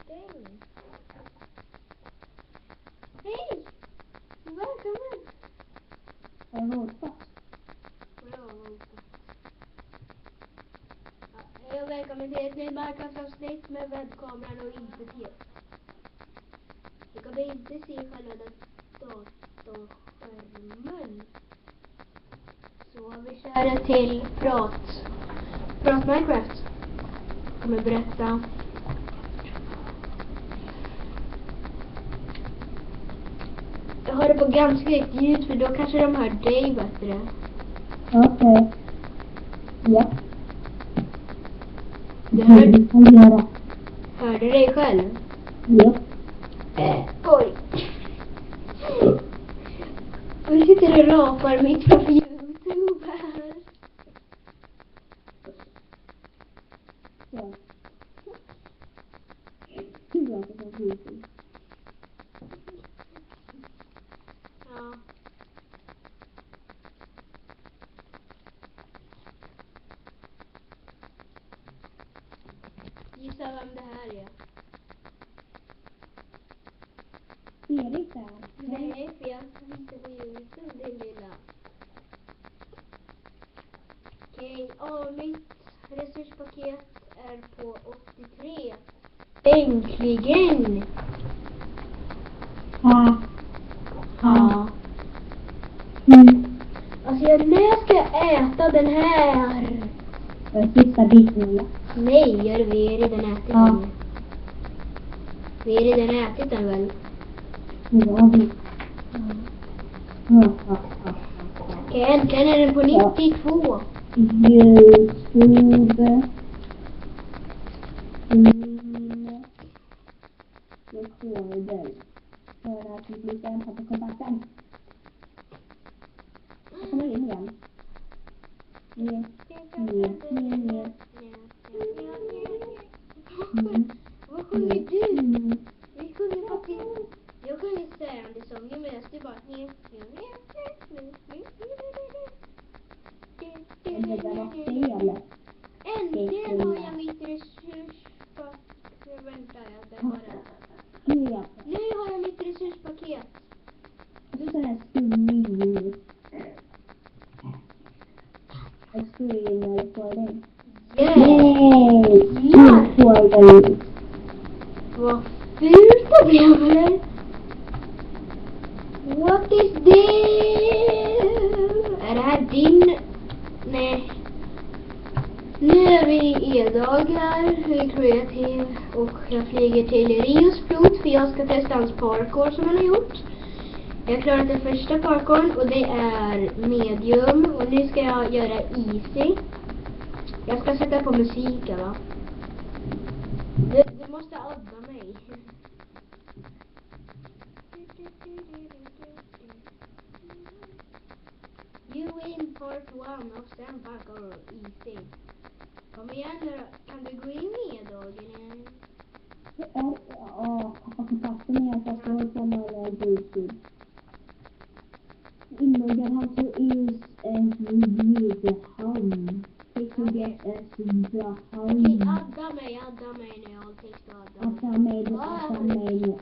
Stäng. Hej! Välkommen! Har jag rotat? Hej och välkommen till ett nytt marknadsavsnitt med webbkameran och inte te. Du kommer inte se själva datorskärmen. Så vi kör till prat Minecraft. Jag kommer berätta. Jag har det på ganska högt ljud för då kanske de hör dig bättre. Okej. Ja. Du hörde dig själv? Ja. Oj. Och du sitter och rapar mitt på YouTube här. Ja. Ja, det var YouTube. Ja. Gissa vem det här är? Erik där. Nej, för jag kan inte på YouTube, det lilla. Okej, mitt resurspaket är på 83. Äntligen! Ja. Ja. Alltså när ska jag äta den här? Sista biten, ja. Nej, vi har redan ätit Ja. den. Vi har redan ätit den väl? Ja, vi. Ja. Okej, äntligen är den på 92. YouTube. Rekorder. För att vi blir sen på kontakten. Jag kommer in igen. Ner. Vad sjunger du? Vi sjunger faktiskt. Jag sjunger Sandy-sången men jag bara Det där var fel. äntligen har jag mitt resurspaket. Vänta, jag där bara. Nu har jag mitt resurspaket. Du är sån här skummig. Jag står in och får dig. Yay! Ja. Du får dig. Vad fult det blev, eller? What is this? Är det här din? Nej. Nu är vi i E-dagar, jag är kreativ och jag flyger till Rios flod för jag ska testa hans parkour som han har gjort. Jag har klarat den första parkourn och det är medium och nu ska jag göra easy. Jag ska sätta på musiken, va? Du måste adda mig. You win part 1 of Stand Parkour easy. Kom igen nu, kan du gå in i dagen? Ja, kontakten med att jag står på med YouTube. Inloggar han to use and review the home. Take to get us in the home. Okej, adda mig nu, jag tänkte adda mig. Adda mig.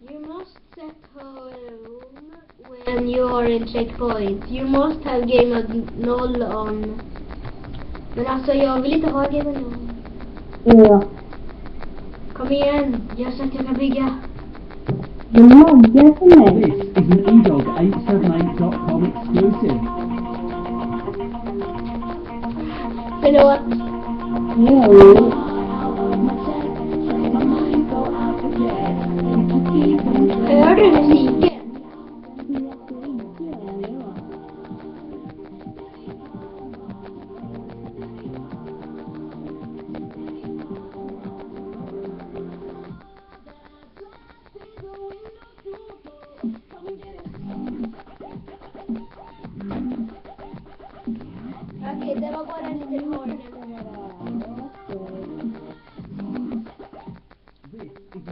You must set home when you are in checkpoint. You must have game of 0 on. Men alltså jag vill inte ha game of 0. Ja. Kom igen, jag så att jag kan bygga. Du loggar för mig. This is an edog878.com exclusive. Förlåt. Jo. Hör du musiken? Okej, det var bara en liten hörna.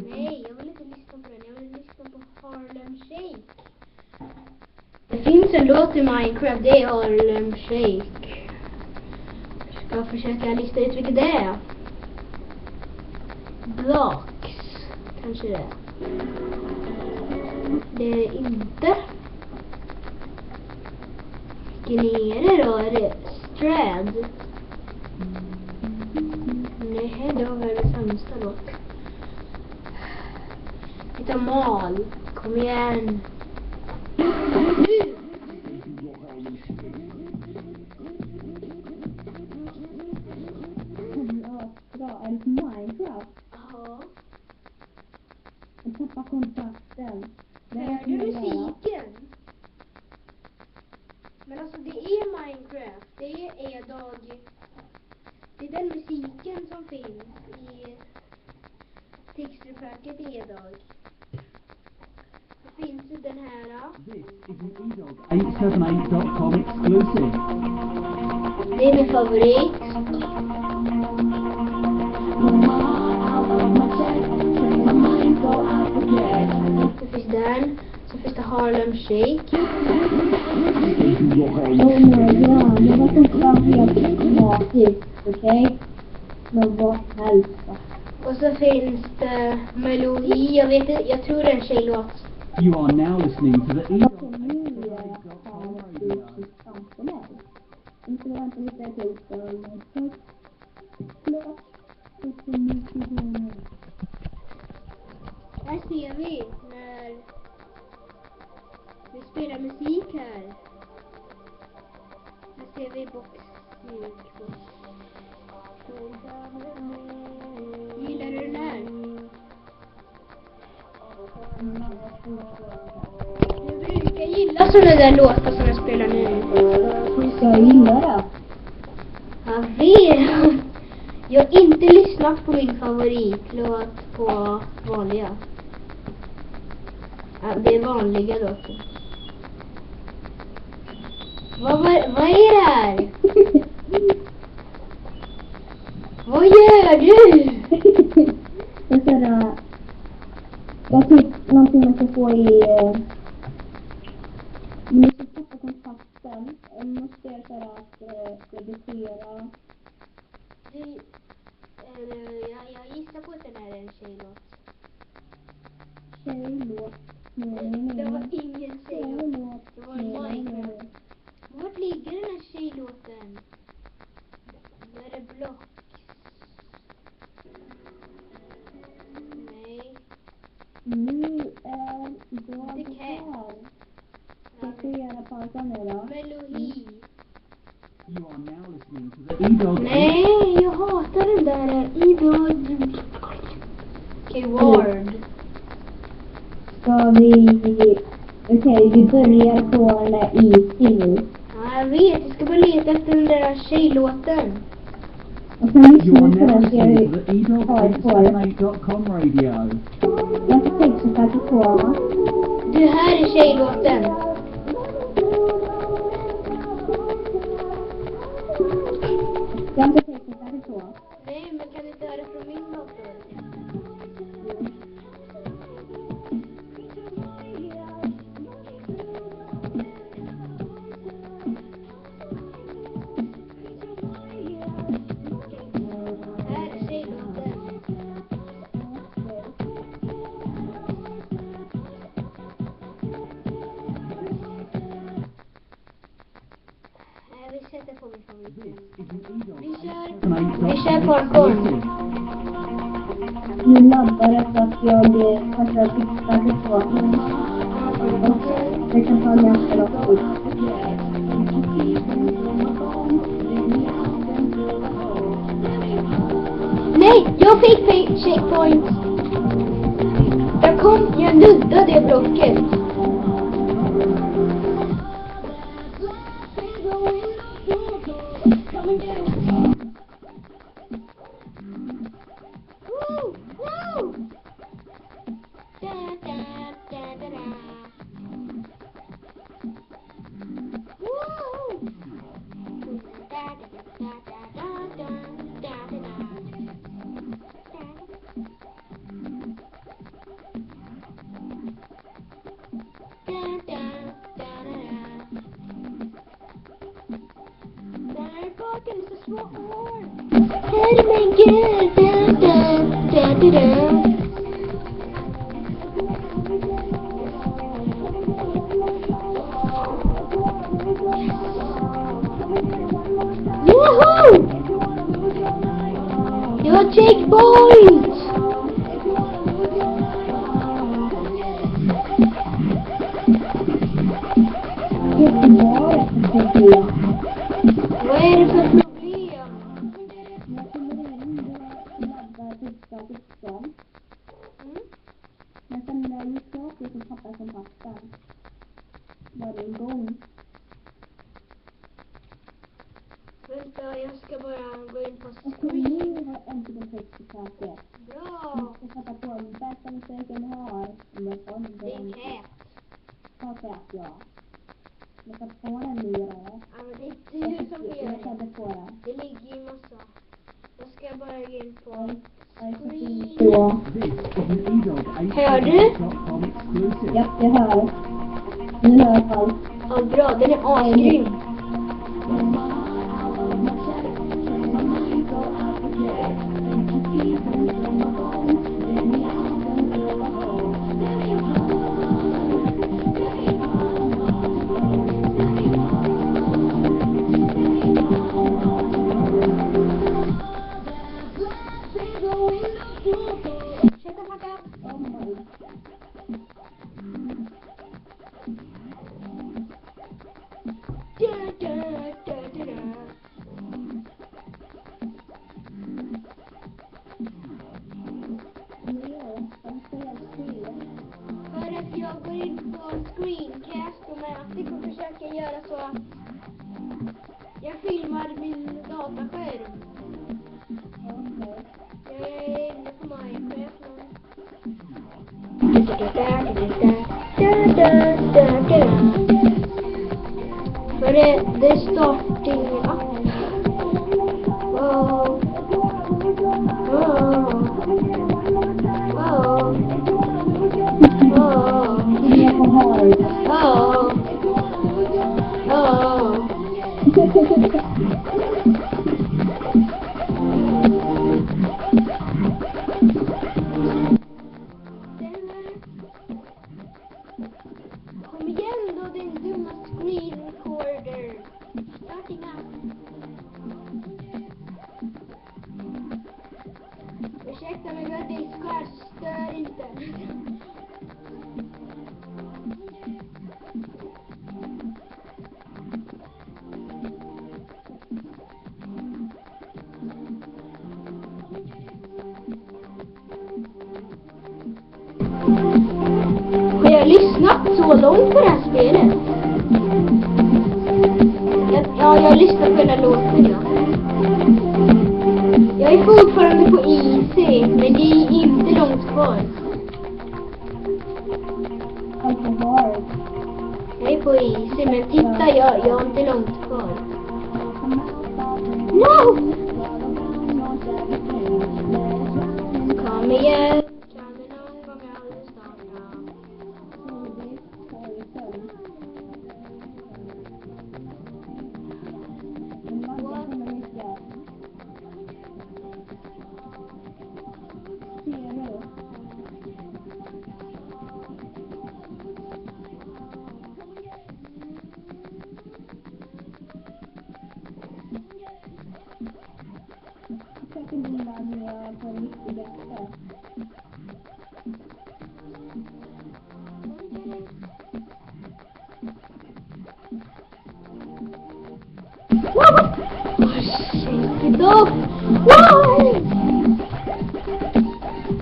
Nej, jag vill inte lyssna på den. Jag vill lyssna på Harlem Shake. Det finns en låt i Minecraft, det är Harlem Shake. Jag ska försöka lista ut vilket det är. blocks. Kanske det. Det är inte. Nere då är det Strad. Nej, det var väl det sämsta dock. Hitta mal. Kom igen. Bra, är det Minecraft? Ja. Jag tappar kontakten. Hör du musiken? Men alltså det är Minecraft. Det är dag. Det är den musiken som finns i texturpacket E-dag. Det finns ju den här. This is an E-Dog 878.com exclusive. Det är min favorit. Så finns den. Så finns det Harlem Shake. Oh my god, det var så helt magiskt, okej? Men vad helst. Och så finns det Melodi. Jag tror det är en tjejlåt. You are now listening to the E-Dog Varför nu har du framför mig? Inte vänta lite till för förlåt. Så mycket gånger. Här ser vi när vi spelar musik här. Här ser vi boxljud. Gillar du den här? Du brukar gilla sådana där låtar som jag spelar nu. Jag gillar det. Jag vet. Jag har inte lyssnat på min favoritlåt på vanliga. Ja, det är vanliga dock. Vad är det här? Vad gör du? Jag sådär. Jag typ någonting man kan få i man måste tappa kontakten. Man måste göra sådär att redigera. Jag gissar på att den här är en tjejlåt. Tjejlåt. Det var ingen tjejlåt. Det var en Minecraft. Vart ligger den här tjejlåten? Då är det block. Nej. Nu är jag Det kan. här. Jag ska göra pausa nu då. Melodi. You are now listening to the E-Dog. Nej, jag hatar den där E-Dog. Keyword. Ska vi... Okej, vi börjar på den där easy nu. Ja, jag vet. Jag ska bara leta efter den där tjejlåten. Och sen You lyssnar are vi på now den så jag listening to the E-Dog har på det. 878.com radio. Jag ska tänka faktiskt på. Det här är tjejlåten. Jag ska tänka faktiskt på. Nej, men kan du inte höra från min dator? Här är tjejlåten. Vi sätter på min favorit. Vi kör parkour. Nu laddar det så att jag fick faktiskt på. Det kan ta ganska lång tid. Nej, jag fick checkpoint. Jag nuddade det blocket. Woo! Woo! Da, da, da, da, da. Woo! Da, da, da, da, da, da, da, da. Woohoo! Your checkpoint! Vad är det för problem? Men sen när jag gick klart det så tappade jag kontakten. Var det igång? Vänta, jag ska bara gå in på Och screen. nu har jag äntligen text på säker. Bra! Jag sätter på den bästa musiken jag har. Det är cat. Ta kät, ja. Jag ska på den nu då. Ja, men det är du som får göra Jag sätter det. på den. Det ligger ju massa. Jag ska bara gå in på Jag ska screen. in på... Hör du? edog8.com exclusive. Ja, jag hör. Nu hör jag allt. Ja, bra. Den är asgrym. Shut the fuck up. För att jag går in på screencast och mäter och försöker göra så att jag filmar min dataskärm. Jag är inne på Minecraft nu. För det är starting up. Wow. Wow. Wow. Wow. Jag får höra. Oh. Oh. Kom igen då, din dumma screen recorder. Starting up. Ursäkta mig, jag är diskar, stör inte. Har jag lyssnat så långt på det här spelet? Jag har lyssnat på den här låten, ja. Jag är fortfarande på easy, men det är inte långt kvar. Jag är på easy, men titta, jag har inte långt kvar. No! Kom igen! Kan det någon gång aldrig starta?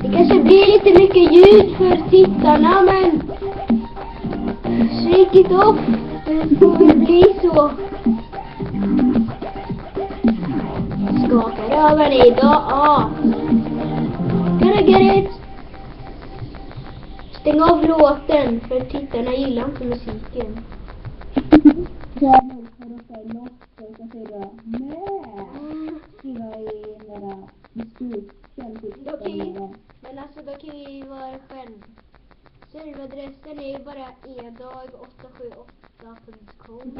Det kanske blir lite mycket ljud för tittarna, men shake it off. Det får väl bli så. Skakar över idag. Ja. Gonna get it. Stäng av låten, för tittarna gillar inte musiken. Men alltså då kan vi vara själv. Serveradressen är ju bara edag878.com.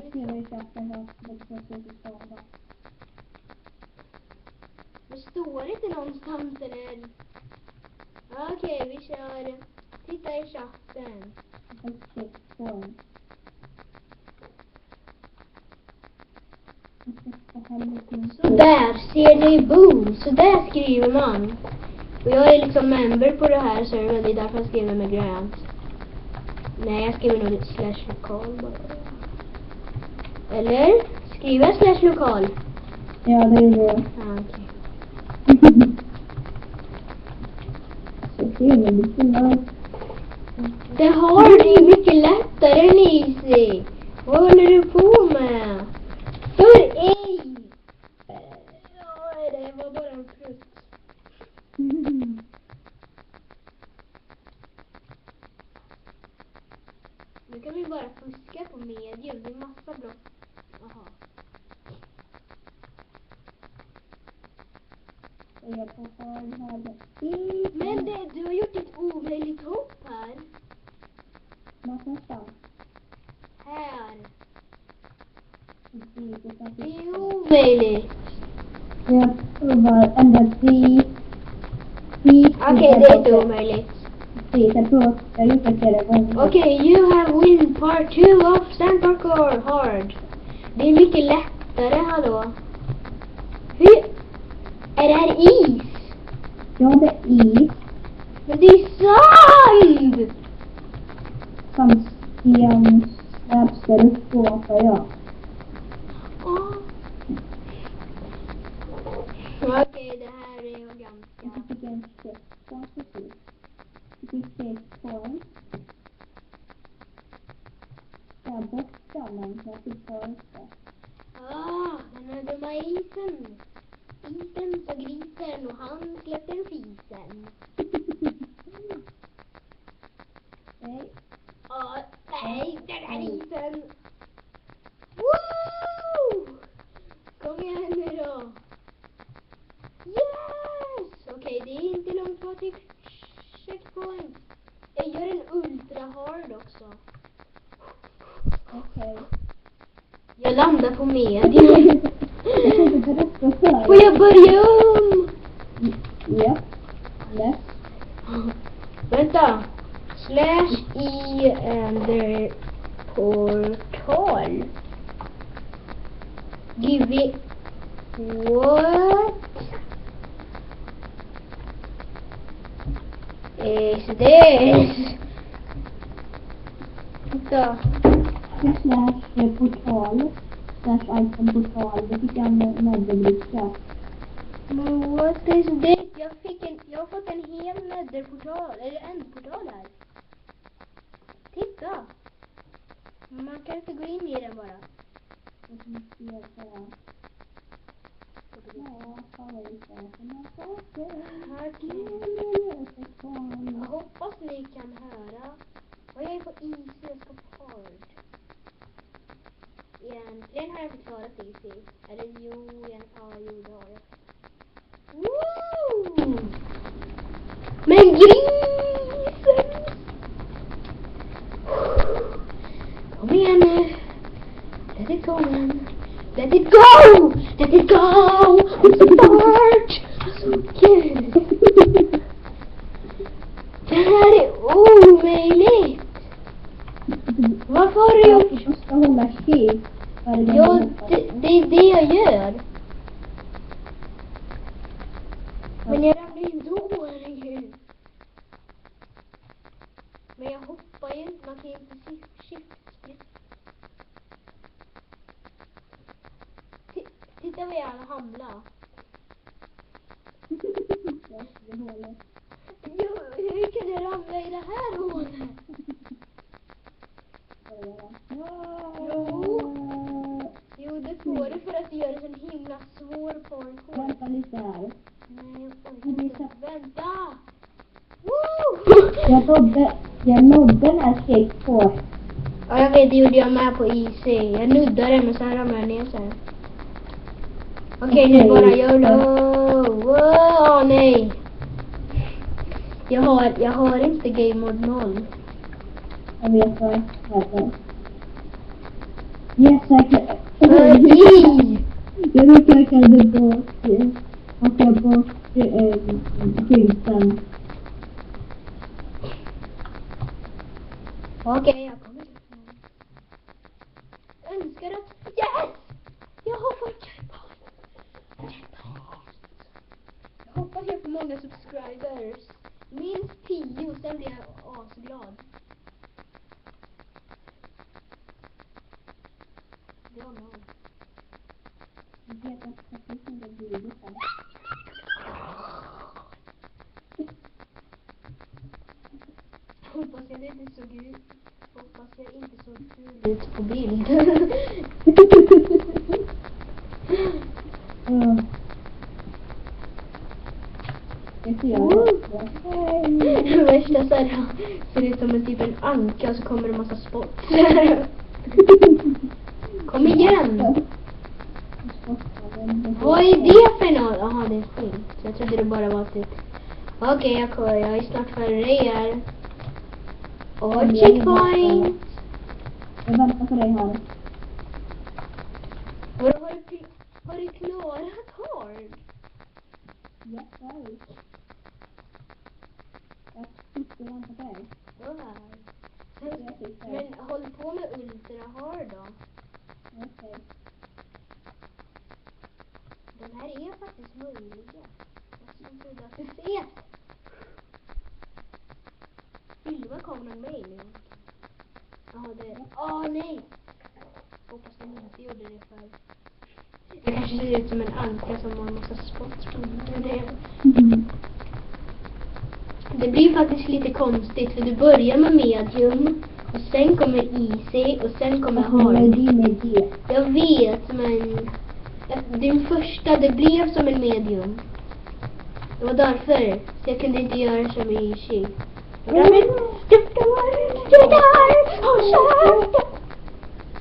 Det står inte någonstans eller... Okej, vi kör. Titta i chatten. Checkpoint. Så där ser ni, boom. Så där skriver man. Och jag är liksom member på det här servern. Det är därför jag skriver med grönt. Nej, jag skriver nog /lokal bara. Eller? Skriver jag /lokal? Ja, det gjorde jag. Ja, okej. Så ser det lite långt. Det har du mycket lättare än Easy. Vad håller du på med? För ej! Ja, det var bara en prutt. Nu kan vi bara fuska på medium. Det är massa block. Jaha. Jag får ta den här. Men du har gjort ett omöjligt hopp här. Någonstans. Här. Det Det är omöjligt. jag provar ända dit. Okej, det är inte omöjligt. Jag tror att jag har gjort det flera gånger. Okej, you have win part 2 of Stand Parkour Hard. Det är mycket lättare, hallå. Hur? Är det här is? Ja, det är is. Men det är sand! Som sten släpser upp på, för jag. Okej, det här är ju ganska... Jag fick en checkpoint precis. Jag fick checkpoint. Där borta, men jag fick ta upp det. Den här dumma isen. Isen så grisen och han släppte en fisen. Nej. Nej, den här isen. Woo! Kom igen nu då. Yes! Okej, det är inte långt kvar till checkpoint. Jag gör en ultra hard också. Okej. Jag landar på medium. Jag tänkte berätta för. Får jag börja om? Ja. Lätt. Vänta. /i ender portal. Give it what is this? Vänta. /portal. /item portal. Det fick jag med bricka. Men what is this? Jag har fått en hel netherportal. Eller en portal här. Titta. Man kan inte gå in i den bara. Jag hoppas ni kan höra. Och jag är på Easy och på Hard. Egentligen har jag förklarat Easy. Eller jo, det har jag. Woo! Men grisen! Kom igen nu. Let it go man. Let it go! Let it go! I'm so bored! Så kul! Det här är omöjligt! Varför har du gjort? Jag ska hålla kik. Ja, det är det jag gör. Men jag ramlar ju då, herregud. Men jag hoppar ju inte, man kan ju inte shift-split. Titta vad jag hamnar. Jo, hur kan jag ramla i det här hålet? Jo, det får du för att du gör det så himla svår parkour. Vänta lite här. Nej, vänta! Woo! Jag nådde den här checkpoint. Ja, jag vet, det gjorde jag med på Easy. Jag nuddade den, men sen ramlade jag ner sen. Okej, nu bara YOLO. Wow, nej. Jag har inte game mode 0. Jag vet vad jag heter. Yes, säkert. Jag råkade bort. Och jag bort skylten. Okej, jag kommer. Önskar att... Yes! Jag har fått jackpot! Jag hoppas jag får många subscribers. Minst 10, sen blir jag asglad. Ja, no. Jag vet att det finns en video här. Hoppas jag inte såg ut. Hoppas jag inte såg ut på bild. Det ser jag. Det värsta såhär ser ut som en typ en anka och så kommer det en massa spott. Kom igen! Vad är det för något? Jaha, det är skit. Jag trodde det bara var typ... Okej, jag är snart färdig här. Och checkpoint! Jag väntar på dig här. Vadå, har du klarat hard? Ja, det är det. Jag sitter och väntar på dig. Men håll på med ultra hard då. Okej. Den här är faktiskt möjliga. Jag trodde att du ser. Filma kameran mig nu. Jaha, det... nej! Hoppas den inte gjorde det för... Jag kanske ser ut som en anka som har en massa spots på det. Det blir faktiskt lite konstigt för du börjar med medium och sen kommer easy och sen kommer hard. Jag vet, men din första, det blev som en medium. Det var därför. Så jag kunde inte göra som easy.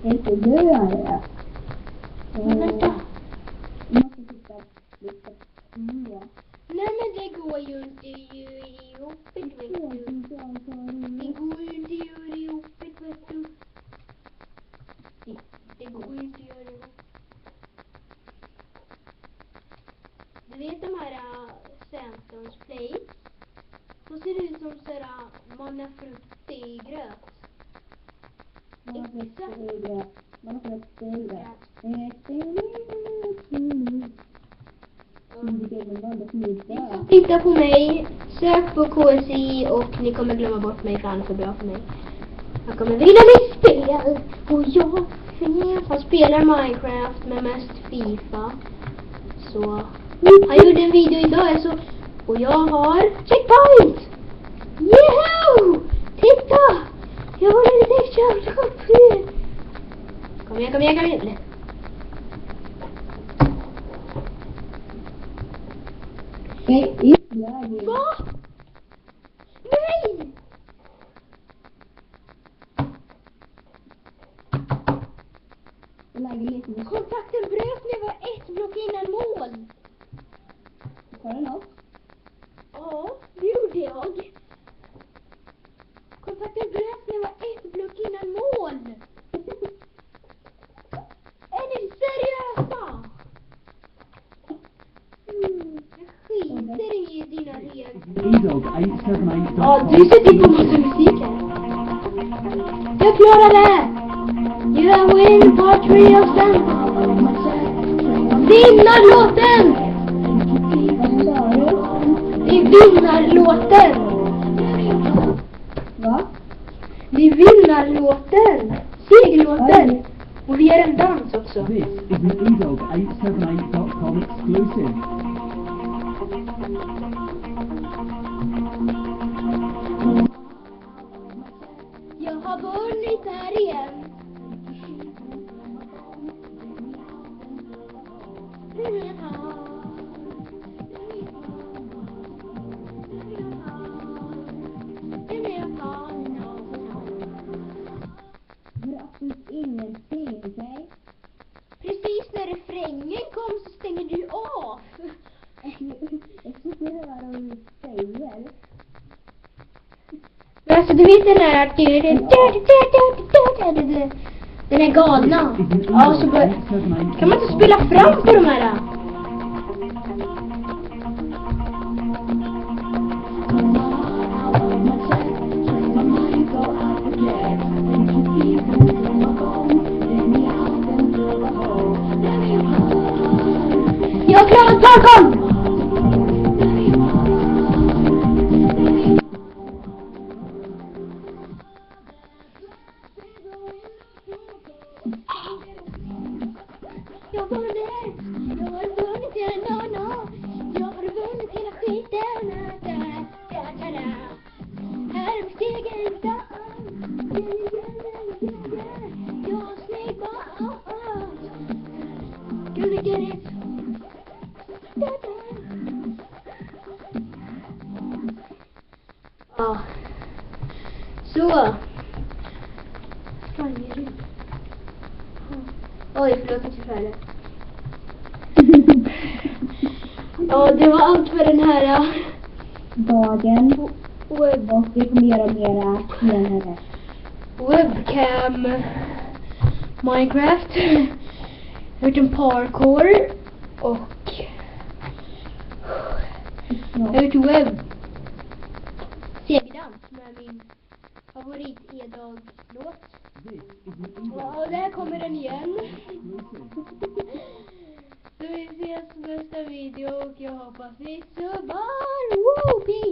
Inte du gör det. Vänta. Jag måste titta lite. Ja. Nej, men det går ju inte ihop, vet du. Det går ju inte ihop, vet du. Det går ju inte ihop. Du vet de här Sandstones plates? De ser ut som sådär manafrutti gröt. Titta på mig, sök på KSI och ni kommer glömma bort mig för han är för bra för mig. Han kommer vinna mitt spel och jag han spelar Minecraft med mest FIFA. Så han gjorde en video idag alltså, och jag har checkpoint! Yahoo! Titta! Jag har en lite extra checkpoint! Kom igen. Va? Nej! Kontakten bröt när jag var ett block innan mål. Var det något? Ja, det gjorde jag. Kontakten bröt när jag var ett block innan mål. Är ni seriösa? Jag skiter i dina regler. Ja, du sätter på massa musik här. Jag klarade det! You have win part 3 of them. Vinnarlåten! Det är vinnarlåten! Va? Det är vinnarlåten! Segerlåten! Och vi gör en dans också. This is an edog878.com exclusive. Jag har vunnit här igen. Det är absolut ingenting, okej? Precis när refrängen kom så stänger du av. Jag får höra vad du säger. Men alltså du vet den där den är galna. Ja, så kan man inte spela fram på de här? balkon! Jag har vunnit hela jag har vunnit hela skiten. Här är stegen fram. Jag sniggar. Gullig Gerrit. Ja. Så. Sprang jag ut. Oj, förlåt att jag färde. Ja, det var allt för den här dagen. Och vi kommer göra mera senare. Webcam Minecraft. Jag har gjort en parkour. Och jag har gjort webb segerdans med min favorit E-dag-låt. Och där kommer den igen. Så vi ses nästa video och jag hoppas vi subbar. Woo, peace!